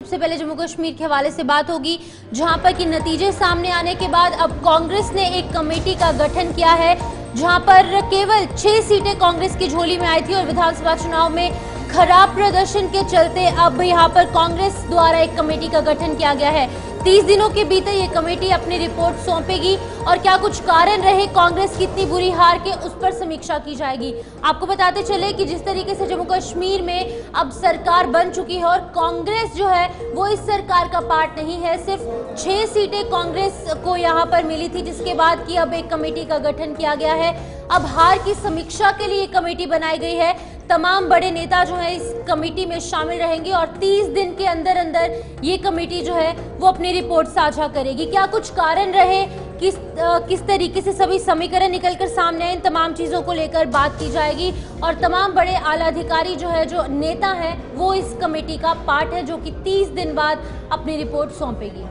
सबसे पहले जम्मू कश्मीर के हवाले से बात होगी, जहां पर कि नतीजे सामने आने के बाद अब कांग्रेस ने एक कमेटी का गठन किया है, जहां पर केवल 6 सीटें कांग्रेस की झोली में आई थी और विधानसभा चुनाव में खराब प्रदर्शन के चलते अब यहां पर कांग्रेस द्वारा एक कमेटी का गठन किया गया है। 30 दिनों के भीतर ये कमेटी अपनी रिपोर्ट सौंपेगी और क्या कुछ कारण रहे कांग्रेस की इतनी बुरी हार के, उस पर समीक्षा की जाएगी। आपको बताते चले कि जिस तरीके से जम्मू कश्मीर में अब सरकार बन चुकी है और कांग्रेस जो है वो इस सरकार का पार्ट नहीं है, सिर्फ 6 सीटें कांग्रेस को यहाँ पर मिली थी, जिसके बाद की अब एक कमेटी का गठन किया गया है। अब हार की समीक्षा के लिए कमेटी बनाई गई है। तमाम बड़े नेता जो है इस कमेटी में शामिल रहेंगे और 30 दिन के अंदर अंदर ये कमेटी जो है वो अपनी रिपोर्ट साझा करेगी। क्या कुछ कारण रहे, किस तरीके से सभी समीकरण निकलकर सामने आए, इन तमाम चीजों को लेकर बात की जाएगी और तमाम बड़े आला अधिकारी जो है, जो नेता हैं, वो इस कमेटी का पार्ट है, जो कि 30 दिन बाद अपनी रिपोर्ट सौंपेगी।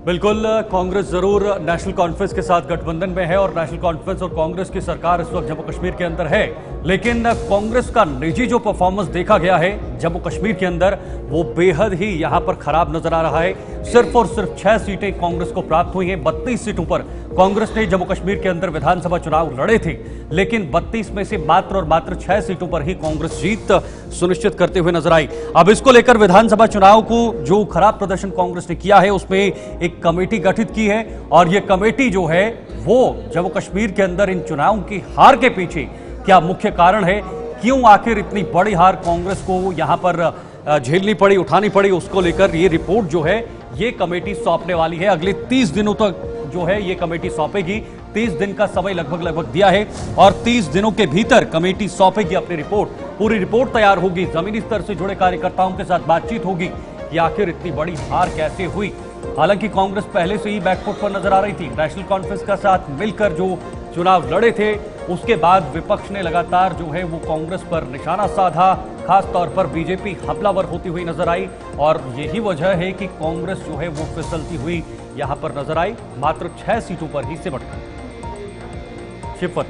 बिल्कुल, कांग्रेस जरूर नेशनल कॉन्फ्रेंस के साथ गठबंधन में है और नेशनल कॉन्फ्रेंस और कांग्रेस की सरकार इस वक्त जम्मू कश्मीर के अंदर है, लेकिन कांग्रेस का निजी जो परफॉर्मेंस देखा गया है जम्मू कश्मीर के अंदर वो बेहद ही यहां पर खराब नजर आ रहा है। सिर्फ और सिर्फ 6 सीटें कांग्रेस को प्राप्त हुई हैं। 32 सीटों पर कांग्रेस ने जम्मू कश्मीर के अंदर विधानसभा चुनाव लड़े थे, लेकिन 32 में से मात्र और मात्र 6 सीटों पर ही कांग्रेस जीत सुनिश्चित करते हुए नजर आई। अब इसको लेकर विधानसभा चुनाव को जो खराब प्रदर्शन कांग्रेस ने किया है उसमें एक कमेटी गठित की है और यह कमेटी जो है वो जम्मू कश्मीर के अंदर इन चुनावों की हार के पीछे क्या मुख्य कारण है, क्यों आखिर इतनी बड़ी हार कांग्रेस को यहां पर झेलनी पड़ी, उठानी पड़ी, उसको लेकर ये रिपोर्ट जो है ये कमेटी सौंपने वाली है। अगले 30 दिनों तक जो है ये कमेटी सौंपेगी। 30 दिन का समय लगभग दिया है और 30 दिनों के भीतर कमेटी सौंपेगी अपनी रिपोर्ट। पूरी रिपोर्ट तैयार होगी, जमीनी स्तर से जुड़े कार्यकर्ताओं के साथ बातचीत होगी कि आखिर इतनी बड़ी हार कैसे हुई। हालांकि कांग्रेस पहले से ही बैकफुट पर नजर आ रही थी। नेशनल कॉन्फ्रेंस के साथ मिलकर जो चुनाव लड़े थे उसके बाद विपक्ष ने लगातार जो है वो कांग्रेस पर निशाना साधा, खास तौर पर बीजेपी हमलावर होती हुई नजर आई और यही वजह है कि कांग्रेस जो है वो फिसलती हुई यहां पर नजर आई, मात्र 6 सीटों पर ही सिमट गई। शिफर,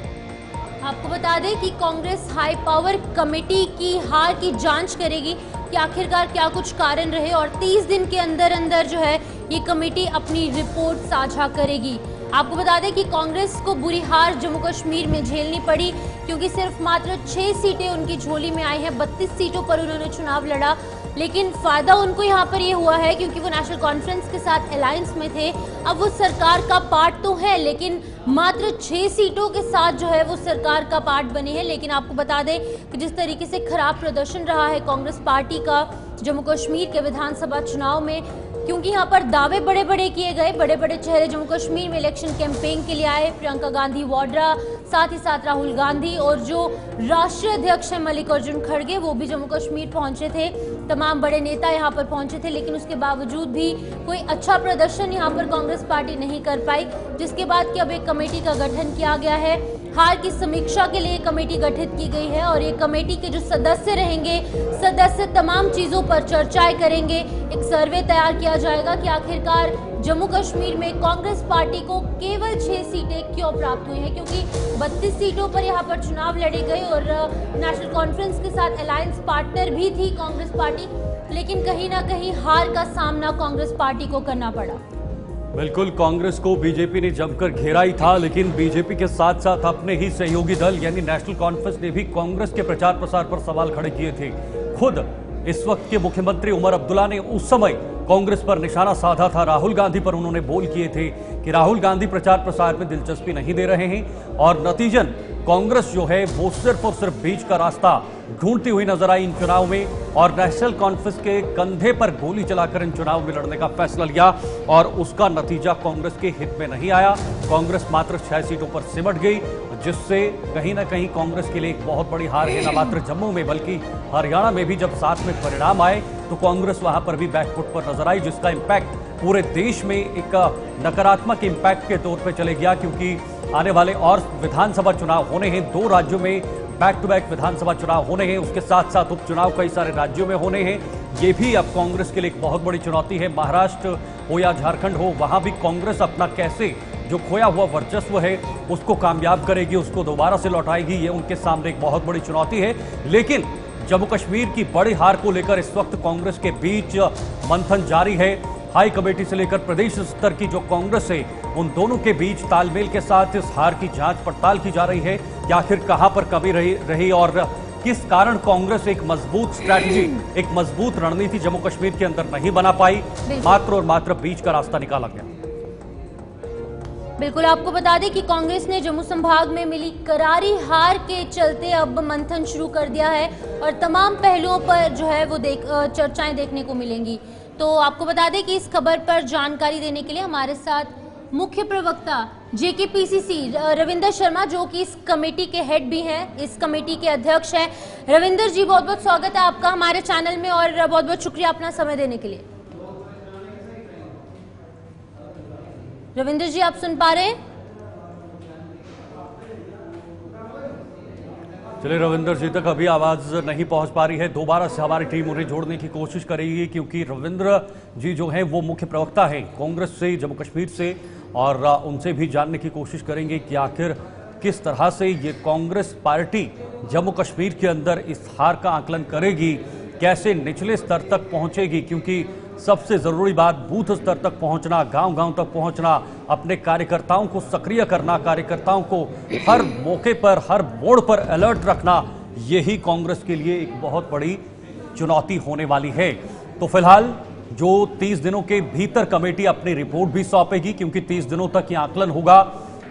आपको बता दें कि कांग्रेस हाई पावर कमेटी की हार की जांच करेगी कि आखिरकार क्या कुछ कारण रहे और 30 दिन के अंदर अंदर जो है ये कमेटी अपनी रिपोर्ट साझा करेगी। आपको बता दें कि कांग्रेस को बुरी हार जम्मू कश्मीर में झेलनी पड़ी, क्योंकि सिर्फ मात्र 6 सीटें उनकी झोली में आई हैं। 32 सीटों पर उन्होंने चुनाव लड़ा, लेकिन फायदा उनको यहाँ पर ये हुआ है क्योंकि वो नेशनल कॉन्फ्रेंस के साथ अलायंस में थे। अब वो सरकार का पार्ट तो है, लेकिन मात्र 6 सीटों के साथ जो है वो सरकार का पार्ट बने हैं। लेकिन आपको बता दें कि जिस तरीके से खराब प्रदर्शन रहा है कांग्रेस पार्टी का जम्मू कश्मीर के विधानसभा चुनाव में, क्योंकि यहाँ पर दावे बड़े बड़े किए गए, बड़े बड़े चेहरे जम्मू कश्मीर में इलेक्शन कैंपेन के लिए आए, प्रियंका गांधी वाड्रा, साथ ही साथ राहुल गांधी और जो राष्ट्रीय अध्यक्ष है मल्लिकार्जुन खड़गे वो भी जम्मू कश्मीर पहुंचे थे। तमाम बड़े नेता यहाँ पर पहुंचे थे, लेकिन उसके बावजूद भी कोई अच्छा प्रदर्शन यहाँ पर कांग्रेस पार्टी नहीं कर पाई, जिसके बाद कि अब एक कमेटी का गठन किया गया है। हार की समीक्षा के लिए कमेटी गठित की गई है और ये कमेटी के जो सदस्य रहेंगे, सदस्य तमाम चीजों पर चर्चाएं करेंगे। एक सर्वे तैयार किया जाएगा कि आखिरकार जम्मू कश्मीर में कांग्रेस पार्टी को केवल 6 सीटें क्यों प्राप्त हुई हैं, क्योंकि 32 सीटों पर यहाँ पर चुनाव लड़े गए और नेशनल कॉन्फ्रेंस के साथ अलायंस पार्टनर भी थी कांग्रेस पार्टी, लेकिन कहीं ना कहीं हार का सामना कांग्रेस पार्टी को करना पड़ा। बिल्कुल, कांग्रेस को बीजेपी ने जमकर घेरा ही था, लेकिन बीजेपी के साथ साथ अपने ही सहयोगी दल यानी नेशनल कॉन्फ्रेंस ने भी कांग्रेस के प्रचार प्रसार पर सवाल खड़े किए थे। खुद इस वक्त के मुख्यमंत्री उमर अब्दुल्ला ने उस समय कांग्रेस पर निशाना साधा था। राहुल गांधी पर उन्होंने बोल किए थे कि राहुल गांधी प्रचार प्रसार में दिलचस्पी नहीं दे रहे हैं और नतीजन कांग्रेस जो है वो सिर्फ और सिर्फ बीच का रास्ता ढूंढती हुई नजर आई इन चुनाव में और नेशनल कॉन्फ्रेंस के कंधे पर गोली चलाकर इन चुनाव में लड़ने का फैसला लिया और उसका नतीजा कांग्रेस के हित में नहीं आया। कांग्रेस मात्र 6 सीटों पर सिमट गई, जिससे कहीं ना कहीं कांग्रेस के लिए एक बहुत बड़ी हार है। न मात्र जम्मू में बल्कि हरियाणा में भी जब साथ में परिणाम आए तो कांग्रेस वहां पर भी बैकफुट पर नजर आई, जिसका इंपैक्ट पूरे देश में एक नकारात्मक इंपैक्ट के तौर पर चले गया, क्योंकि आने वाले और विधानसभा चुनाव होने हैं। 2 राज्यों में बैक टू बैक विधानसभा चुनाव होने हैं, उसके साथ साथ उपचुनाव कई सारे राज्यों में होने हैं। ये भी अब कांग्रेस के लिए एक बहुत बड़ी चुनौती है। महाराष्ट्र हो या झारखंड हो, वहां भी कांग्रेस अपना कैसे जो खोया हुआ वर्चस्व है उसको कामयाब करेगी, उसको दोबारा से लौटाएगी, ये उनके सामने एक बहुत बड़ी चुनौती है। लेकिन जम्मू कश्मीर की बड़ी हार को लेकर इस वक्त कांग्रेस के बीच मंथन जारी है। हाई कमेटी से लेकर प्रदेश स्तर की जो कांग्रेस है, उन दोनों के बीच तालमेल के साथ इस हार की जांच पड़ताल की जा रही है कि आखिर कहां पर कमी रही और किस कारण कांग्रेस एक मजबूत स्ट्रैटेजी, एक मजबूत रणनीति जम्मू कश्मीर के अंदर नहीं बना पाई, मात्र और मात्र बीच का रास्ता निकाला गया। बिल्कुल, आपको बता दें कि कांग्रेस ने जम्मू संभाग में मिली करारी हार के चलते अब मंथन शुरू कर दिया है और तमाम पहलुओं पर जो है वो चर्चाएं देखने को मिलेंगी। तो आपको बता दें कि इस खबर पर जानकारी देने के लिए हमारे साथ मुख्य प्रवक्ता जेकेपीसीसी रविंदर शर्मा, जो कि इस कमेटी के हेड भी हैं, इस कमेटी के अध्यक्ष हैं। रविंदर जी, बहुत बहुत स्वागत है आपका हमारे चैनल में और बहुत बहुत शुक्रिया अपना समय देने के लिए। रविंदर जी, आप सुन पा रहे हैं? चलिए, रविंदर जी तक अभी आवाज नहीं पहुंच पा रही है। दोबारा से हमारी टीम उन्हें जोड़ने की कोशिश करेगी, क्योंकि रविंद्र जी जो हैं वो मुख्य प्रवक्ता हैं कांग्रेस से, जम्मू कश्मीर से, और उनसे भी जानने की कोशिश करेंगे कि आखिर किस तरह से ये कांग्रेस पार्टी जम्मू कश्मीर के अंदर इस हार का आकलन करेगी, कैसे निचले स्तर तक पहुंचेगी, क्योंकि सबसे जरूरी बात बूथ स्तर तक पहुंचना, गांव-गांव तक पहुंचना, अपने कार्यकर्ताओं को सक्रिय करना, कार्यकर्ताओं को हर मौके पर, हर मोड़ पर अलर्ट रखना, यही कांग्रेस के लिए एक बहुत बड़ी चुनौती होने वाली है। तो फिलहाल जो 30 दिनों के भीतर कमेटी अपनी रिपोर्ट भी सौंपेगी, क्योंकि 30 दिनों तक ये आकलन होगा,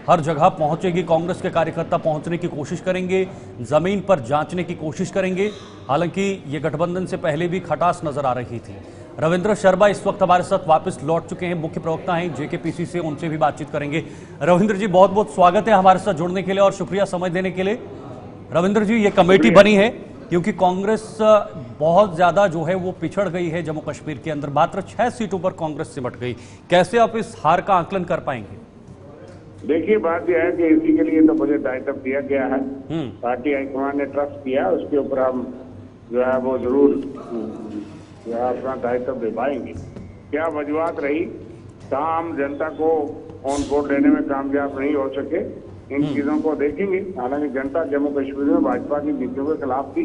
हर जगह पहुंचेगी, कांग्रेस के कार्यकर्ता पहुंचने की कोशिश करेंगे, जमीन पर जांचने की कोशिश करेंगे। हालांकि ये गठबंधन से पहले भी खटास नजर आ रही थी। रविंद्र शर्मा इस वक्त हमारे साथ वापस लौट चुके हैं, मुख्य प्रवक्ता हैं जेकेपीसी से, उनसे भी बातचीत करेंगे। रविंद्र जी, बहुत बहुत स्वागत है हमारे साथ जुड़ने के लिए और शुक्रिया समय देने के लिए। रविंद्र जी, ये कमेटी बनी है क्योंकि कांग्रेस बहुत ज्यादा जो है वो पिछड़ गई है जम्मू कश्मीर के अंदर, मात्र 6 सीटों पर कांग्रेस सिमट गई। कैसे आप इस हार का आकलन कर पाएंगे? देखिए, बात यह है कि इसी के लिए तो मुझे दायित्व दिया गया है, पार्टी हाईकमान ने ट्रस्ट किया, उसके ऊपर हम जो है वो जरूर अपना दायित्व निभाएंगे। क्या वजूहत रही, कहाँ हम जनता को ऑन बोर्ड लेने में कामयाब नहीं हो सके, इन चीजों को देखेंगे। हालांकि जनता जम्मू कश्मीर में भाजपा की नीतियों के खिलाफ थी,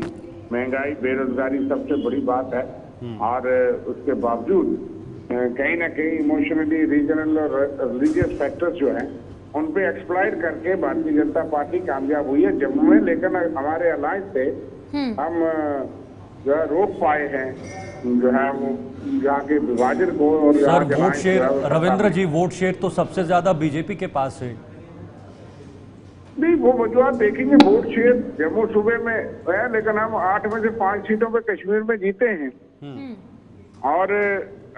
महंगाई, बेरोजगारी सबसे बड़ी बात है, और उसके बावजूद कहीं ना कहीं इमोशनली रीजनल और रिलीजियस फैक्टर्स जो हैं उन पे एक्सप्लॉइट करके भारतीय जनता पार्टी कामयाब हुई है जम्मू में। लेकिन हमारे अलायंस से हम जो है रोक पाए हैं जो है वो यहाँ के विभाजन को। और सर, वोट शेयर, रविंद्र जी, वोट शेयर तो सबसे ज्यादा बीजेपी के पास है। नहीं, वो वजूहत देखेंगे, वोट शेयर जम्मू सूबे में है, लेकिन हम 8 में से 5 सीटों पे कश्मीर में जीते हैं, और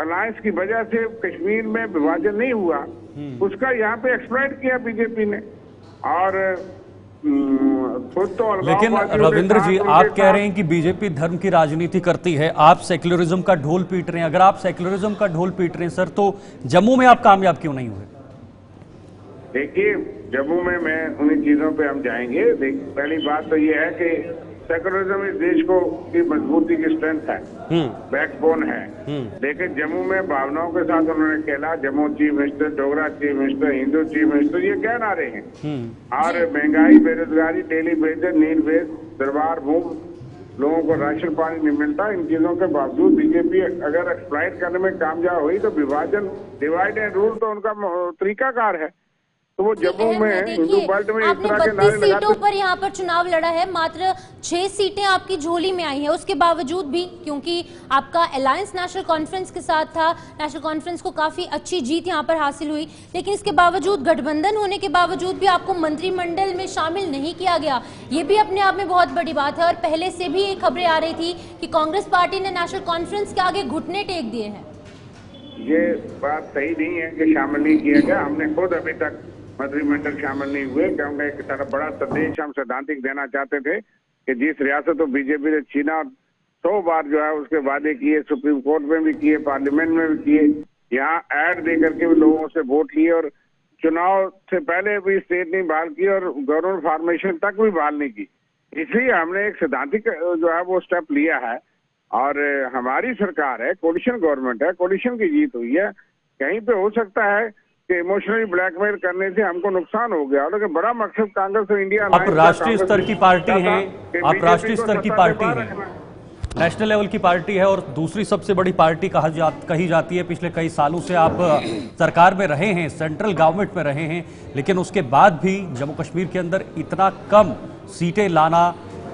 अलायंस की वजह से कश्मीर में विभाजन नहीं हुआ, उसका यहाँ पे एक्सप्लॉइट किया बीजेपी ने। और तो लेकिन रविंद्र जी, आप कह रहे हैं कि बीजेपी धर्म की राजनीति करती है, आप सेक्युलरिज्म का ढोल पीट रहे हैं। अगर आप सेक्युलरिज्म का ढोल पीट रहे हैं सर, तो जम्मू में आप कामयाब क्यों नहीं हुए? देखिए, जम्मू में मैं उन्हीं चीजों पे हम जाएंगे। पहली बात तो ये है कि सेक्युलरिज्म इस देश को की मजबूती की स्ट्रेंथ है, बैकबोन है। लेकिन जम्मू में भावनाओं के साथ उन्होंने खेला। Jammu chief minister, Dogra chief minister, Hindu chief minister, ये क्या नारे हैं। और महंगाई, बेरोजगारी, डेली वेजर, नीड वेज, दरबार मूव, लोगों को राशन पानी नहीं मिलता, इन चीजों के बावजूद बीजेपी अगर एक्सप्लॉइट करने में कामयाब हुई तो विभाजन, डिवाइड एंड रूल तो उनका तरीकाकार है। तो वो जम्मू में, हिंदू बेल्ट में इस तरह के नारे लगाते। सीटों पर यहाँ पर चुनाव लड़ा है, मात्र 6 सीटें आपकी झोली में आई हैं। उसके बावजूद भी, क्योंकि आपका अलायंस नेशनल कॉन्फ्रेंस के साथ था, नेशनल कॉन्फ्रेंस को काफी अच्छी जीत यहाँ पर हासिल हुई, लेकिन इसके बावजूद, गठबंधन होने के बावजूद भी आपको मंत्रिमंडल में शामिल नहीं किया गया। ये भी अपने आप में बहुत बड़ी बात है। और पहले से भी ये खबरें आ रही थी कि कांग्रेस पार्टी ने नेशनल कॉन्फ्रेंस के आगे घुटने टेक दिए हैं। ये बात सही नहीं है कि शामिल नहीं किया गया। हमने खुद अभी तक मंत्रिमंडल शामिल नहीं हुए, क्योंकि एक तरफ बड़ा संदेश हम सैद्धांतिक देना चाहते थे कि जिस रियासत को बीजेपी ने छीना, 100 बार जो है उसके वादे किए, सुप्रीम कोर्ट में भी किए, पार्लियामेंट में भी किए, यहाँ ऐड दे करके भी लोगों से वोट लिए, और चुनाव से पहले भी स्टेट नहीं बहाल की और गवर्नमेंट फॉर्मेशन तक भी बहाल नहीं की। इसलिए हमने एक सैद्धांतिक जो है वो स्टेप लिया है, और हमारी सरकार है, कोलिशन गवर्नमेंट है, कोलिशन की जीत हुई है। कहीं पे हो सकता है कि इमोशनली ब्लैकमेल करने से हमको नुकसान हो गया, लेकिन बड़ा मकसद कांग्रेस और इंडिया आप राष्ट्रीय स्तर की पार्टी हैं, आप राष्ट्रीय स्तर की पार्टी हैं, नेशनल लेवल की पार्टी है और दूसरी सबसे बड़ी पार्टी कही जाती है। पिछले कई सालों से आप सरकार में रहे हैं, सेंट्रल गवर्नमेंट में रहे हैं, लेकिन उसके बाद भी जम्मू कश्मीर के अंदर इतना कम सीटें लाना,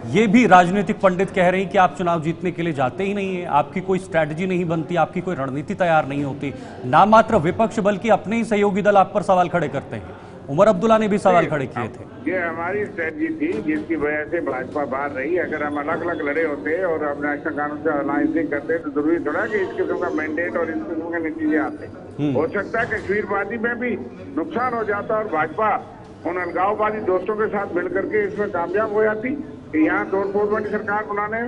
ये भी राजनीतिक पंडित कह रहे हैं कि आप चुनाव जीतने के लिए जाते ही नहीं है, आपकी कोई स्ट्रैटेजी नहीं बनती, आपकी कोई रणनीति तैयार नहीं होती। ना मात्र विपक्ष बल्कि अपने ही सहयोगी दल आप पर सवाल खड़े करते हैं। उमर अब्दुल्ला ने भी सवाल खड़े किए थे। ये हमारी स्ट्रेटजी थी जिसकी वजह से भाजपा बाहर रही। अगर हम अलग अलग लड़े होते और अब नेशनल कानून से अलायंस नहीं करते तो जरूरी थोड़ा कि इस किस्म का मैंडेट और इस किस्म के नतीजे आते। हो सकता है कश्मीरवादी में भी नुकसान हो जाता और भाजपा उन अलगाववादी दोस्तों के साथ मिलकर के इसमें कामयाब हो जाती कि यहाँ तोड़ फोड़ वाली सरकार बनाने।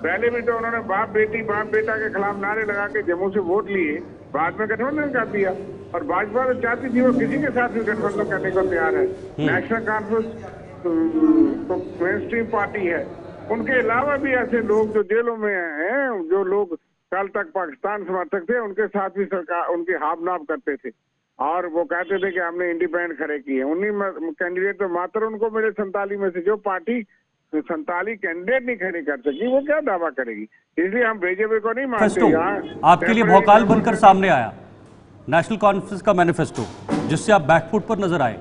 पहले भी तो उन्होंने बाप बेटा के खिलाफ नारे लगा के जम्मू से वोट लिए, बाद में गठबंधन कर दिया। और भाजपा तो चाहती थी वो किसी के साथ भी गठबंधन करने को तैयार है। नेशनल कॉन्फ्रेंस तो मेन स्ट्रीम पार्टी है, उनके अलावा भी ऐसे लोग जो जेलों में हैं, जो लोग कल तक पाकिस्तान समर्थक थे, उनके साथ भी सरकार उनके हाथ नाप करते थे और वो कहते थे कि हमने इंडिपेंडेंट खड़े किए। उन्हीं कैंडिडेट तो मात्र उनको मिले 47 में से। जो पार्टी 47 कैंडिडेट नहीं खड़े कर सकी वो क्या दावा करेगी? इसलिए हम बीजेपी को नहीं मानते। आपके लिए भौकाल बनकर सामने आया नेशनल कॉन्फ्रेंस का मैनिफेस्टो, जिससे आप बैकफुट पर नजर आए।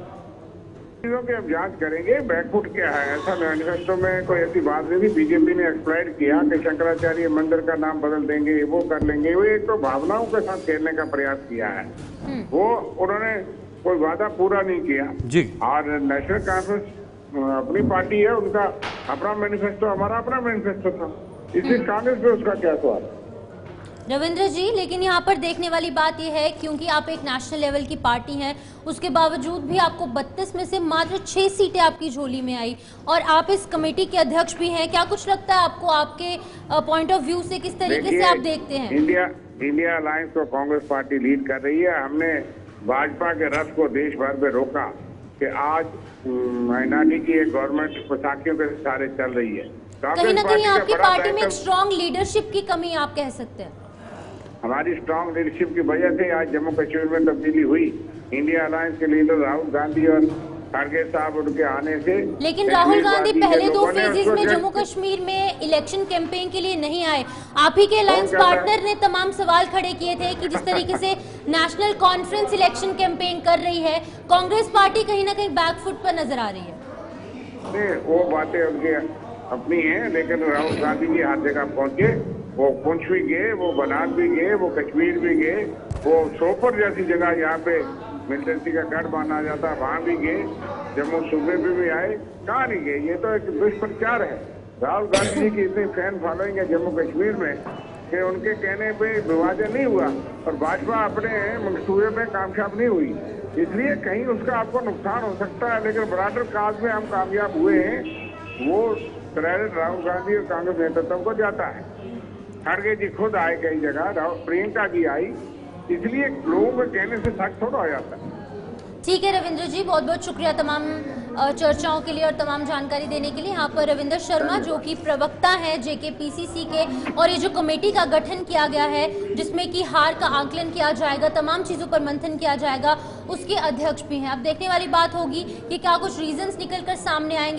चीजों की हम जांच करेंगे बैकफुट क्या है। ऐसा मैनिफेस्टो में कोई ऐसी बात नहीं थी। बीजेपी ने एक्सप्लॉइट किया कि शंकराचार्य मंदिर का नाम बदल देंगे, वो कर लेंगे। वो एक तो भावनाओं के साथ खेलने का प्रयास किया है। वो उन्होंने कोई वादा पूरा नहीं किया जी। और नेशनल कॉन्फ्रेंस अपनी पार्टी है, उनका अपना मैनिफेस्टो, हमारा अपना मैनिफेस्टो था। इसलिए कांग्रेस पे उसका क्या सवाल? रविंद्र जी, लेकिन यहाँ पर देखने वाली बात यह है, क्योंकि आप एक नेशनल लेवल की पार्टी हैं, उसके बावजूद भी आपको 32 में से मात्र 6 सीटें आपकी झोली में आई और आप इस कमेटी के अध्यक्ष भी हैं। क्या कुछ लगता है आपको, आपके पॉइंट ऑफ व्यू से किस तरीके से आप देखते हैं? इंडिया अलायंस को कांग्रेस पार्टी लीड कर रही है। हमने भाजपा के रथ को देश भर में रोका कि आज माइनॉरिटी की एक गवर्नमेंट पोशाकियों के सहारे चल रही है। कहीं ना कहीं आपकी पार्टी में एक स्ट्रॉन्ग लीडरशिप की कमी आप कह सकते हैं। हमारी स्ट्रांग लीडरशिप की वजह से आज जम्मू कश्मीर में तब्दीली हुई। इंडिया अलायंस के लीडर राहुल गांधी और खड़गे साहब उनके आने से। लेकिन राहुल गांधी पहले 2 फेजेस में जम्मू कश्मीर में इलेक्शन कैंपेन के लिए नहीं आए। आप ही के अलायंस पार्टनर ने तमाम सवाल खड़े किए थे कि जिस तरीके से नेशनल कॉन्फ्रेंस इलेक्शन कैंपेन कर रही है, कांग्रेस पार्टी कहीं ना कहीं बैकफुट पर नजर आ रही है। वो बातें उनके अपनी हैं, लेकिन राहुल गांधी जी हर जगह पहुंचे। वो पुंछ भी गए, वो बनान भी गए, वो कश्मीर भी गए, वो सोपोर जैसी जगह यहाँ पे मिलिटेंसी का गढ़ माना जाता है वहाँ भी गए, जम्मू सूबे भी आए। कहाँ नहीं गए? ये तो एक दुष्प्रचार है। राहुल गांधी जी की इतनी फैन फॉलोइंग है जम्मू कश्मीर में कि उनके कहने पे विभाजन नहीं हुआ और भाजपा अपने मंसूबे में कामयाब नहीं हुई। इसलिए कहीं उसका आपको नुकसान हो सकता है, लेकिन बॉर्डर काज में हम कामयाब हुए हैं। वो क्रेडिट राहुल गांधी और कांग्रेस नेतृत्व को जाता है। खड़गे जी खुद आए कई जगह, प्रियंका जी आई, इसलिए लोगों के कहने से शक थोड़ा हो जाता है। ठीक है रविंद्र जी, बहुत बहुत शुक्रिया तमाम चर्चाओं के लिए और तमाम जानकारी देने के लिए। यहाँ पर रविंद्र शर्मा जो कि प्रवक्ता हैं JKPCC के, और ये जो कमेटी का गठन किया गया है जिसमें कि हार का आकलन किया जाएगा, तमाम चीज़ों पर मंथन किया जाएगा, उसके अध्यक्ष भी हैं। अब देखने वाली बात होगी कि क्या कुछ रीजंस निकल कर सामने आएंगे।